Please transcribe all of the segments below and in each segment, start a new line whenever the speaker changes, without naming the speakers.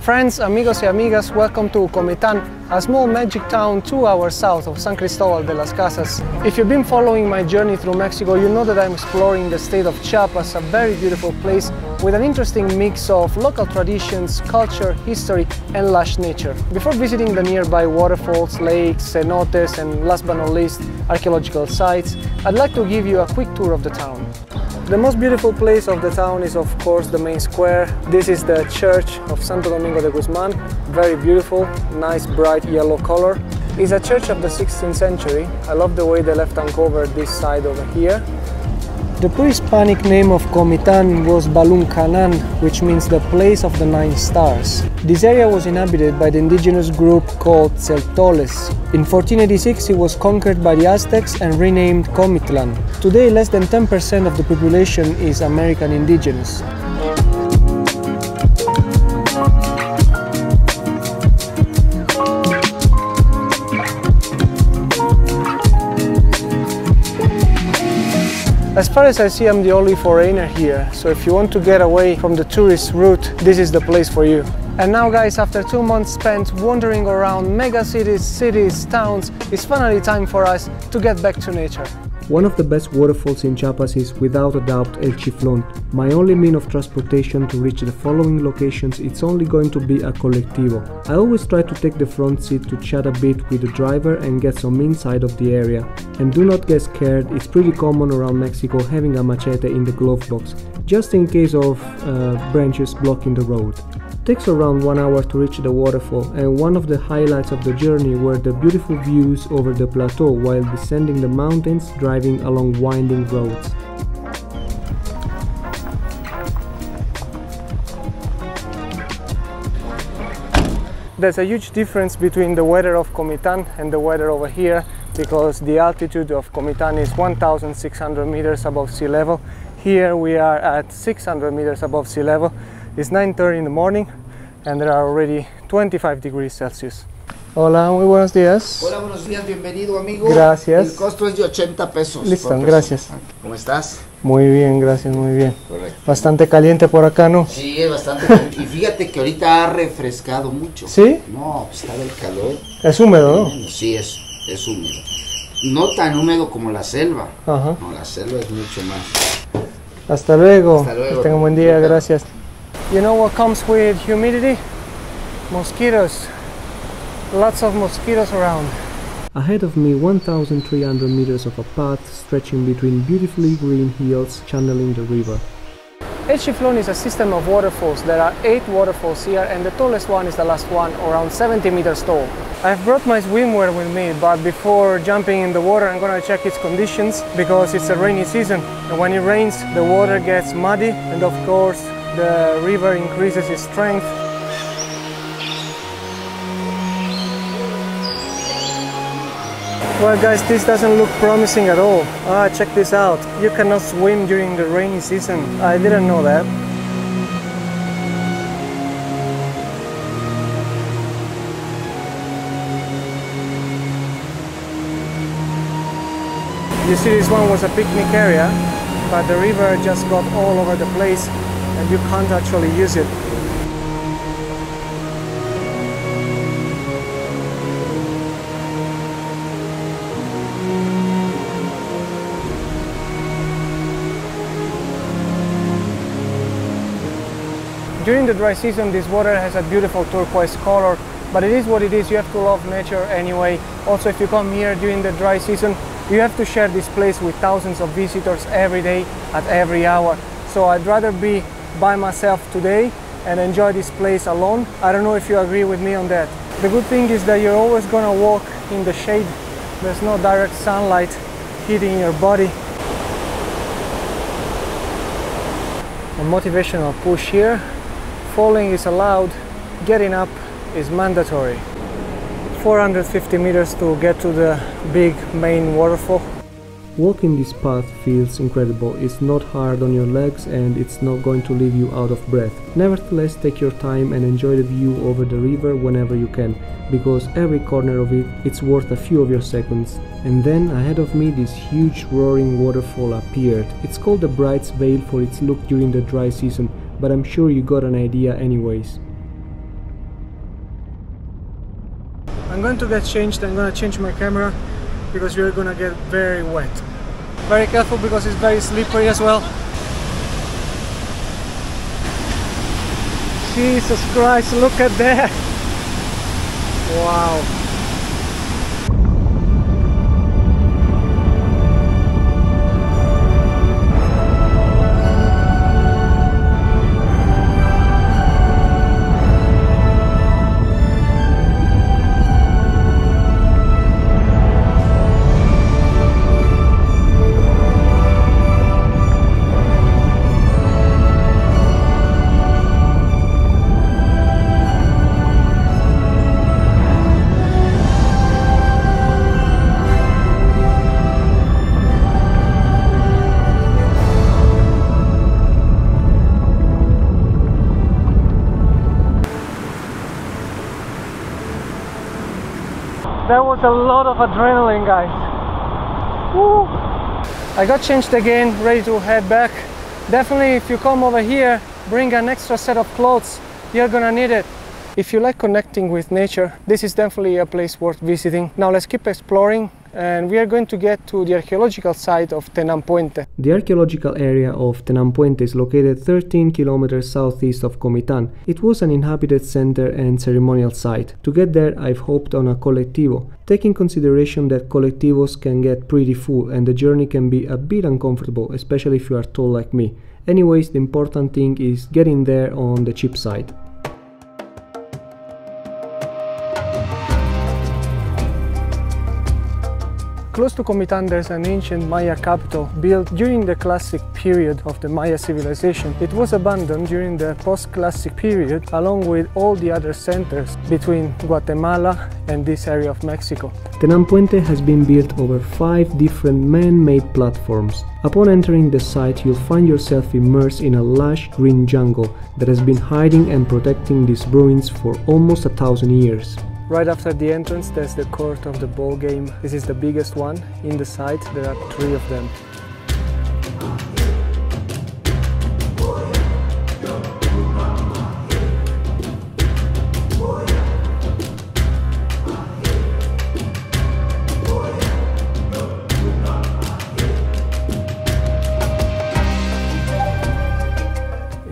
Friends, amigos y amigas, welcome to Comitán, a small magic town 2 hours south of San Cristóbal de las Casas. If you've been following my journey through Mexico, you know that I'm exploring the state of Chiapas, a very beautiful place with an interesting mix of local traditions, culture, history and lush nature. Before visiting the nearby waterfalls, lakes, cenotes and last but not least archaeological sites, I'd like to give you a quick tour of the town. The most beautiful place of the town is of course the main square. This is the church of Santo Domingo de Guzman, very beautiful, nice bright yellow color. It's a church of the 16th century. I love the way they left uncovered this side over here. The pre-Hispanic name of Comitán was Baluncanan, which means the place of the 9 stars. This area was inhabited by the indigenous group called Tzeltoles. In 1486 it was conquered by the Aztecs and renamed Comitlan. Today less than 10% of the population is American indigenous. As far as I see, I'm the only foreigner here, so if you want to get away from the tourist route, this is the place for you. And now guys, after 2 months spent wandering around mega cities, towns, it's finally time for us to get back to nature. One of the best waterfalls in Chiapas is without a doubt El Chiflón. My only mean of transportation to reach the following locations it's only going to be a colectivo. I always try to take the front seat to chat a bit with the driver and get some insight of the area. And do not get scared, it's pretty common around Mexico having a machete in the glove box, just in case of branches blocking the road. It takes around 1 hour to reach the waterfall, and one of the highlights of the journey were the beautiful views over the plateau while descending the mountains, driving along winding roads. There's a huge difference between the weather of Comitán and the weather over here, because the altitude of Comitán is 1,600 meters above sea level. Here we are at 600 meters above sea level. It's 9:30 in the morning and there are already 25 degrees Celsius. Hola, muy buenos días.
Hola, buenos días, bienvenido amigo.
Gracias.
El costo es de 80 pesos.
Listo, gracias.
¿Cómo estás?
Muy bien, gracias, muy bien.
Correcto.
Bastante caliente por acá, ¿no?
Sí, es bastante caliente. Y fíjate que ahorita ha refrescado mucho.
¿Sí?
No, pues está del calor.
Es húmedo, ¿no?
Sí, es húmedo. No tan húmedo como la selva.
Ajá.
No, la selva es mucho más.
Hasta luego.
Hasta luego.
Que tenga un buen día, gracias. You know what comes with humidity? Mosquitoes. Lots of mosquitoes around. Ahead of me, 1,300 meters of a path stretching between beautifully green hills channeling the river. El Chiflón is a system of waterfalls. There are 8 waterfalls here and the tallest one is the last one, around 70 meters tall. I've brought my swimwear with me, but before jumping in the water I'm gonna check its conditions because it's a rainy season and when it rains the water gets muddy and of course the river increases its strength. Well guys, this doesn't look promising at all. Check this out. You cannot swim during the rainy season. I didn't know that. You see, this one was a picnic area, but the river just got all over the place and you can't actually use it. During the dry season this water has a beautiful turquoise color, but it is what it is. You have to love nature anyway. Also, if you come here during the dry season, you have to share this place with thousands of visitors every day at every hour. So I'd rather be by myself today and enjoy this place alone. I don't know if you agree with me on that. The good thing is that you're always gonna walk in the shade. There's no direct sunlight hitting your body. A motivational push here. Falling is allowed, getting up is mandatory. 450 meters to get to the big main waterfall. Walking this path feels incredible. It's not hard on your legs and it's not going to leave you out of breath. Nevertheless, take your time and enjoy the view over the river whenever you can, because every corner of it's worth a few of your seconds. And then ahead of me this huge roaring waterfall appeared. It's called the Bride's Veil for its look during the dry season, but I'm sure you got an idea anyways. I'm going to get changed. I'm going to change my camera because we're going to get very wet. Very careful because it's very slippery as well. Jesus Christ, look at that! Wow! That was a lot of adrenaline, guys. Woo. I got changed again, ready to head back. Definitely, if you come over here, bring an extra set of clothes. You're gonna need it. If you like connecting with nature, this is definitely a place worth visiting. Now let's keep exploring, and we are going to get to the archaeological site of Tenampuente. The archaeological area of Tenampuente is located 13 kilometers southeast of Comitán. It was an inhabited center and ceremonial site. To get there, I've hopped on a colectivo, taking consideration that colectivos can get pretty full and the journey can be a bit uncomfortable, especially if you are tall like me. Anyways, the important thing is getting there on the cheap side. Close to Comitán there's an ancient Maya capital built during the classic period of the Maya civilization. It was abandoned during the post-classic period along with all the other centers between Guatemala and this area of Mexico. Tenampuente has been built over 5 different man-made platforms. Upon entering the site, you'll find yourself immersed in a lush green jungle that has been hiding and protecting these ruins for almost 1,000 years. Right after the entrance, there's the court of the ball game. This is the biggest one in the site. There are 3 of them.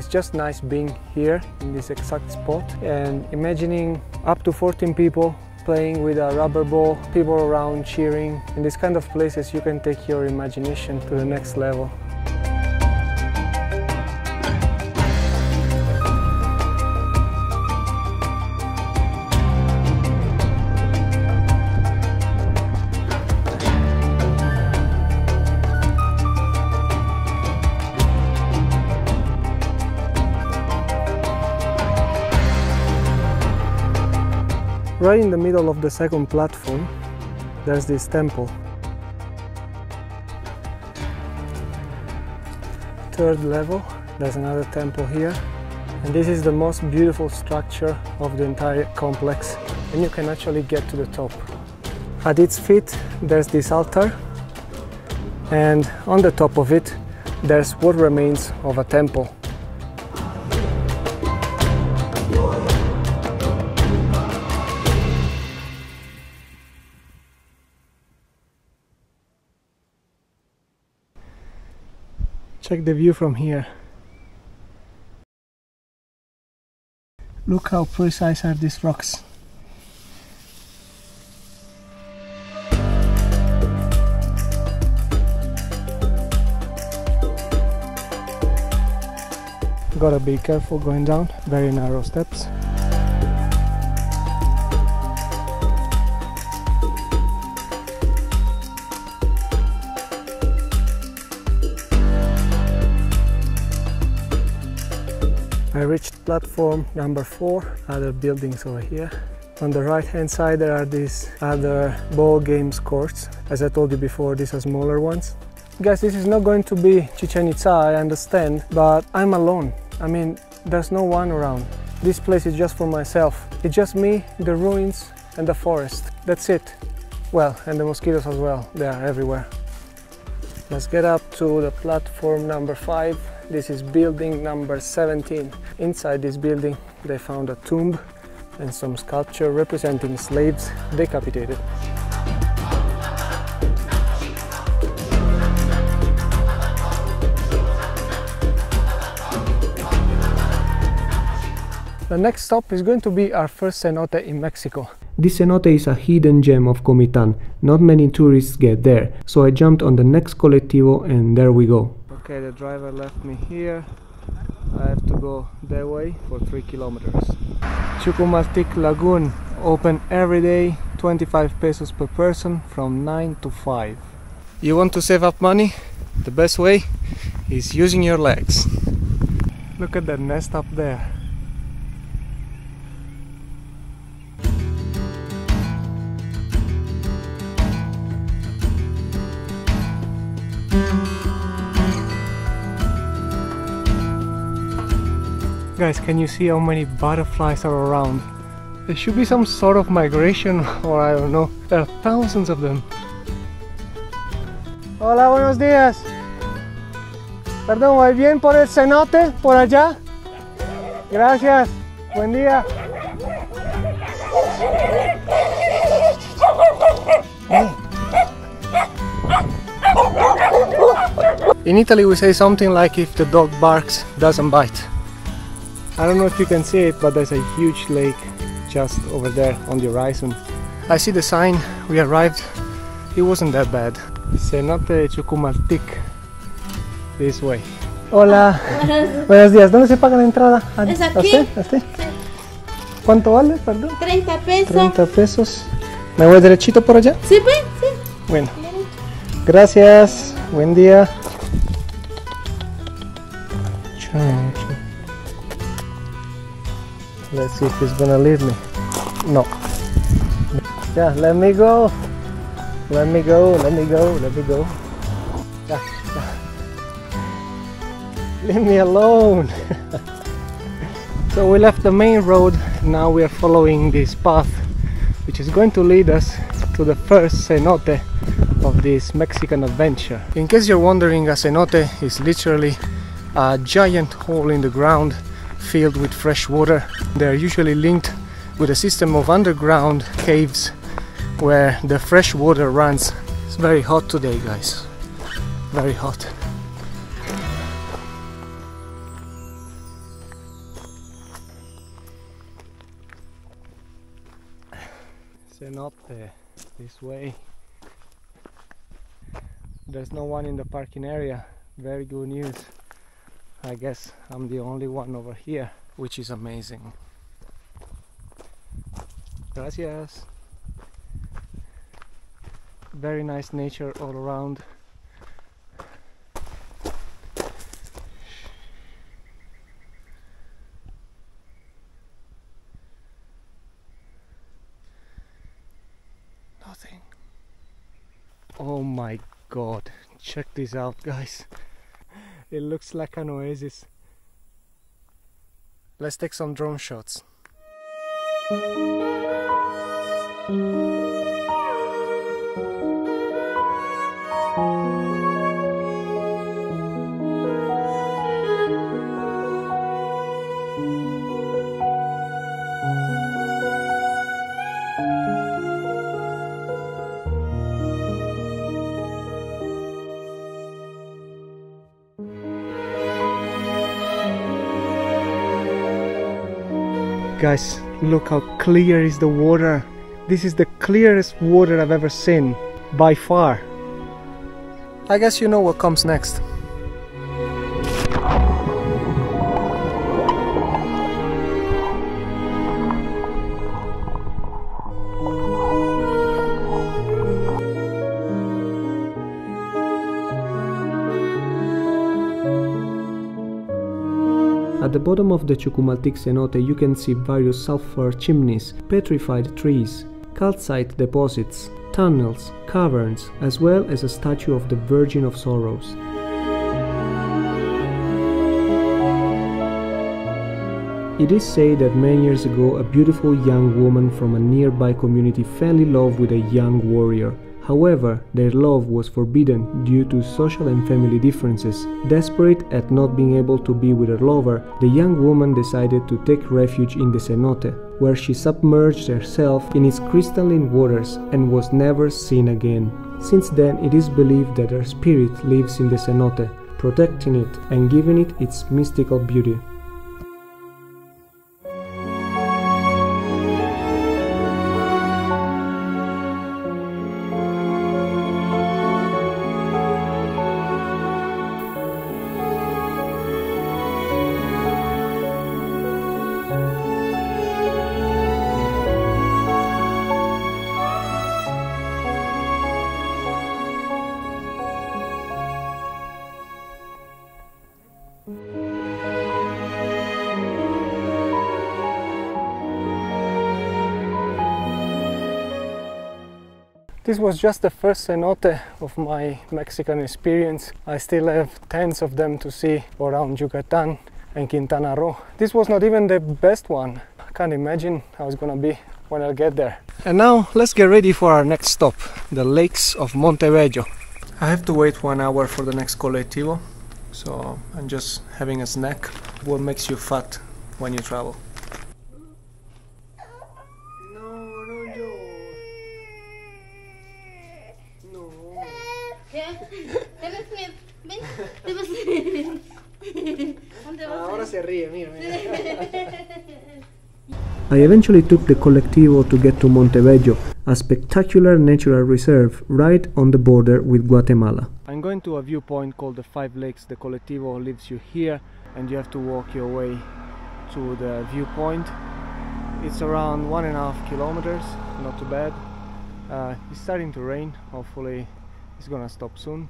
Just nice being here in this exact spot and imagining up to 14 people playing with a rubber ball, people around cheering. In this kind of places you can take your imagination to the next level. Right in the middle of the second platform, there's this temple. Third level, there's another temple here. And this is the most beautiful structure of the entire complex. And you can actually get to the top. At its feet, there's this altar. And on the top of it, there's what remains of a temple. Check the view from here. Look how precise are these rocks. Gotta be careful going down, very narrow steps. I reached platform number 4, other buildings over here. On the right hand side there are these other ball games courts. As I told you before, these are smaller ones. Guys, this is not going to be Chichen Itza, I understand, but I'm alone. I mean, there's no one around. This place is just for myself. It's just me, the ruins and the forest. That's it. Well, and the mosquitoes as well, they are everywhere. Let's get up to the platform number 5. This is building number 17. Inside this building they found a tomb and some sculpture representing slaves decapitated. The next stop is going to be our first cenote in Mexico. This cenote is a hidden gem of Comitán. Not many tourists get there, so I jumped on the next colectivo and there we go. Okay, the driver left me here. I have to go that way for 3 kilometers. Chucumaltic Lagoon, open every day, 25 pesos per person from 9 to 5. You want to save up money? The best way is using your legs. Look at that nest up there. Guys, can you see how many butterflies are around? There should be some sort of migration, or I don't know. There are thousands of them. Hola, buenos días. Perdón, ¿voy bien por el cenote? ¿Por allá? Gracias. Buen día. In Italy we say something like, if the dog barks, doesn't bite. I don't know if you can see it, but there's a huge lake just over there on the horizon. I see the sign, we arrived, it wasn't that bad. Cenote de Chucumaltic, this way. Hola, buenos días, ¿dónde se paga la entrada?
¿Es aquí?
¿A usted? Sí. ¿Cuánto vale, perdón?
30 pesos.
30 pesos. ¿Me voy derechito por allá?
Sí, pues, sí.
Bueno, gracias, buen día. Let's see if he's gonna leave me. No. Yeah, let me go. Let me go, let me go, let me go. Yeah. Leave me alone. So we left the main road, now we are following this path, which is going to lead us to the first cenote of this Mexican adventure. In case you're wondering, a cenote is literally a giant hole in the ground filled with fresh water. They are usually linked with a system of underground caves where the fresh water runs. It's very hot today, guys. Very hot. Cenote, this way. There's no one in the parking area. Very good news. I guess I'm the only one over here, which is amazing. Gracias. Very nice nature all around. Nothing. Oh my god, check this out, guys. It looks like an oasis. Let's take some drone shots. Guys, look how clear is the water. This is the clearest water I've ever seen, by far. I guess you know what comes next. At the bottom of the Chucumaltic cenote you can see various sulfur chimneys, petrified trees, calcite deposits, tunnels, caverns, as well as a statue of the Virgin of Sorrows. It is said that many years ago a beautiful young woman from a nearby community fell in love with a young warrior. However, their love was forbidden due to social and family differences. Desperate at not being able to be with her lover, the young woman decided to take refuge in the cenote. where she submerged herself in its crystalline waters and was never seen again. Since then, it is believed that her spirit lives in the cenote, protecting it and giving it its mystical beauty. This was just the first cenote of my Mexican experience. I still have tens of them to see around Yucatan and Quintana Roo. This was not even the best one. I can't imagine how it's gonna be when I get there. And now let's get ready for our next stop, the lakes of Montebello. I have to wait 1 hour for the next colectivo, so I'm just having a snack. What makes you fat when you travel?
Ahora se ríe, mira, mira.
I eventually took the colectivo to get to Montebello, a spectacular natural reserve right on the border with Guatemala. I'm going to a viewpoint called the Five Lakes. The colectivo leaves you here and you have to walk your way to the viewpoint. It's around 1.5 kilometers, not too bad. It's starting to rain, hopefully it's gonna stop soon.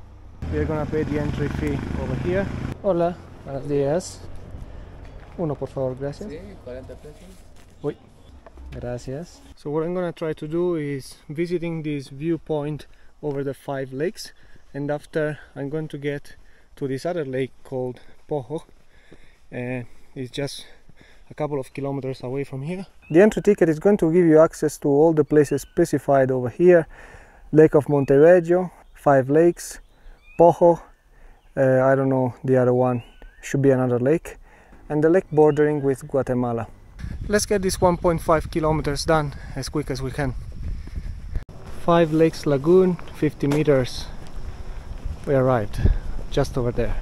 We're gonna pay the entry fee over here. Hola, buenos días. Uno por favor, gracias.
Sí, 40 pesos.
Uy, gracias. So what I'm gonna try to do is visiting this viewpoint over the Five Lakes, and after I'm going to get to this other lake called Pojo, and it's just a couple of kilometers away from here. The entry ticket is going to give you access to all the places specified over here: Lake of Montebello, Five Lakes, Pojo, I don't know the other one, should be another lake, and the lake bordering with Guatemala. Let's get this 1.5 kilometers done as quick as we can. Five Lakes Lagoon, 50 meters. We arrived just over there.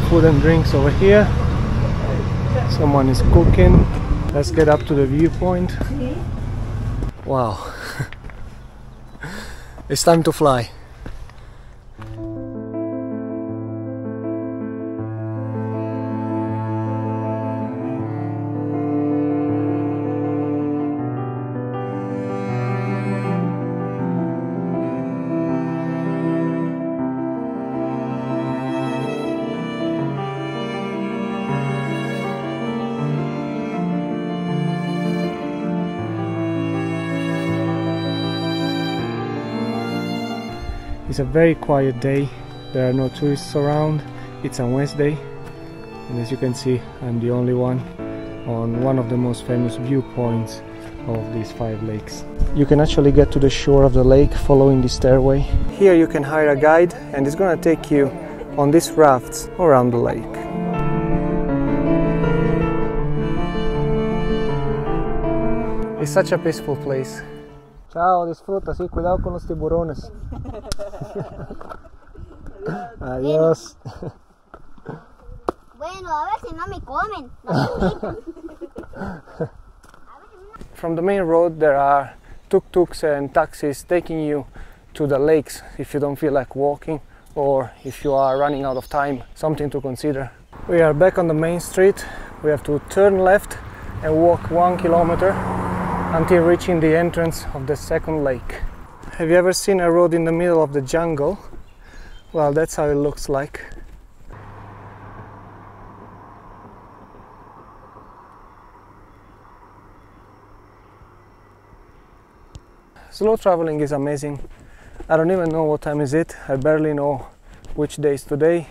Food and drinks over here. Someone is cooking. Let's get up to the viewpoint. Wow. It's time to fly. It's a very quiet day, there are no tourists around, it's a Wednesday, and as you can see I'm the only one on one of the most famous viewpoints of these Five Lakes. You can actually get to the shore of the lake following the stairway. Here you can hire a guide and it's gonna take you on these rafts around the lake. It's such a peaceful place. Chao, disfruta, sí, cuidado con los tiburones. Adiós.
Bueno, a ver si no me comen.
From the main road there are tuk-tuks and taxis taking you to the lakes if you don't feel like walking or if you are running out of time, something to consider. We are back on the main street. We have to turn left and walk 1 kilometer until reaching the entrance of the second lake. Have you ever seen a road in the middle of the jungle? Well, that's how it looks like. Slow traveling is amazing. I don't even know what time is it. I barely know which day is today.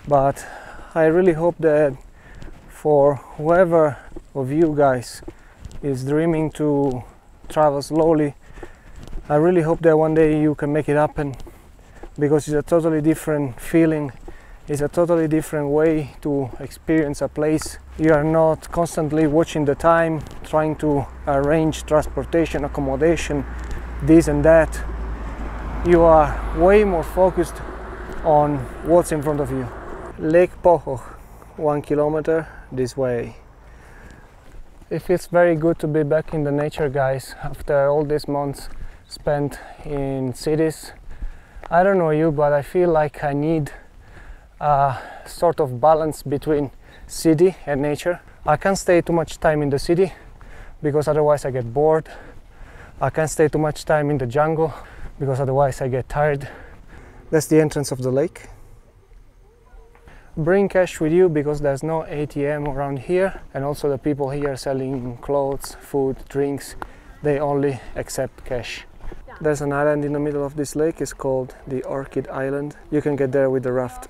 But I really hope that for whoever of you guys is dreaming to travel slowly, I really hope that one day you can make it happen, because it's a totally different feeling It's a totally different way to experience a place. You are not constantly watching the time, trying to arrange transportation, accommodation, this and that. You are way more focused on what's in front of you. Lake Pohjoh, 1 kilometer this way. It feels very good to be back in the nature, guys, after all these months spent in cities. I don't know you, but I feel like I need a sort of balance between city and nature. I can't stay too much time in the city because otherwise I get bored. I can't stay too much time in the jungle because otherwise I get tired. That's the entrance of the lake. Bring cash with you because there's no ATM around here, and also the people here selling clothes, food, drinks, they only accept cash. There's an island in the middle of this lake. It's called the Orchid Island. You can get there with the raft.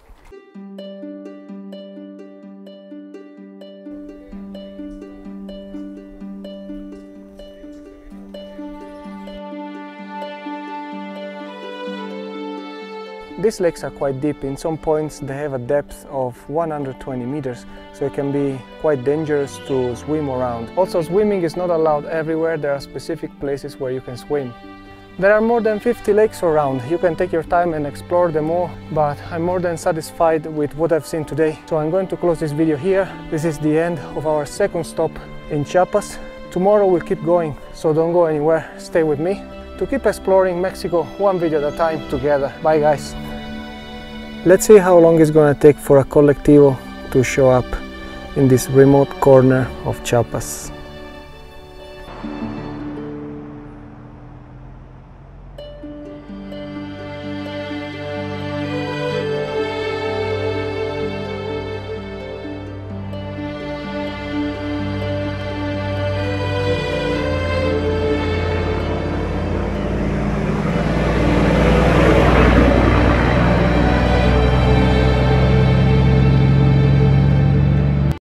These lakes are quite deep. In some points they have a depth of 120 meters, so it can be quite dangerous to swim around. Also, swimming is not allowed everywhere. There are specific places where you can swim. There are more than 50 lakes around. You can take your time and explore them all, but I'm more than satisfied with what I've seen today. So I'm going to close this video here. This is the end of our second stop in Chiapas. Tomorrow we'll keep going, so don't go anywhere. Stay with me to keep exploring Mexico one video at a time together. Bye guys. Let's see how long it's gonna take for a colectivo to show up in this remote corner of Chiapas.